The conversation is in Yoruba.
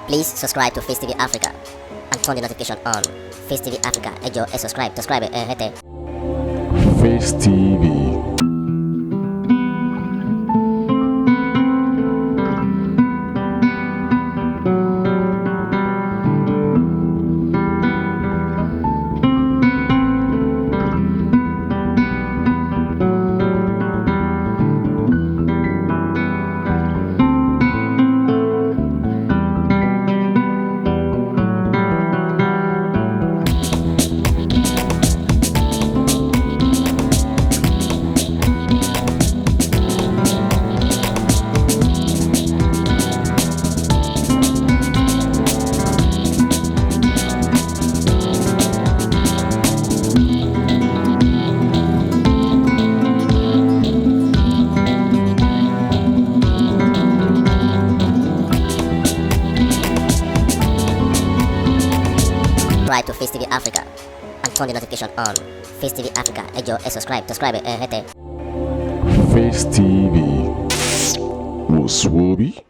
Please subscribe to Face TV Africa and turn the notification on. Face TV Africa, ẹ jọ̀ọ́ subscribe, hete. Face TV. Subscribe to Face TV Africa and turn the notification on. Face TV Africa, ẹ jọ̀ọ́ subscribe, hete. Face TV. Muswobi.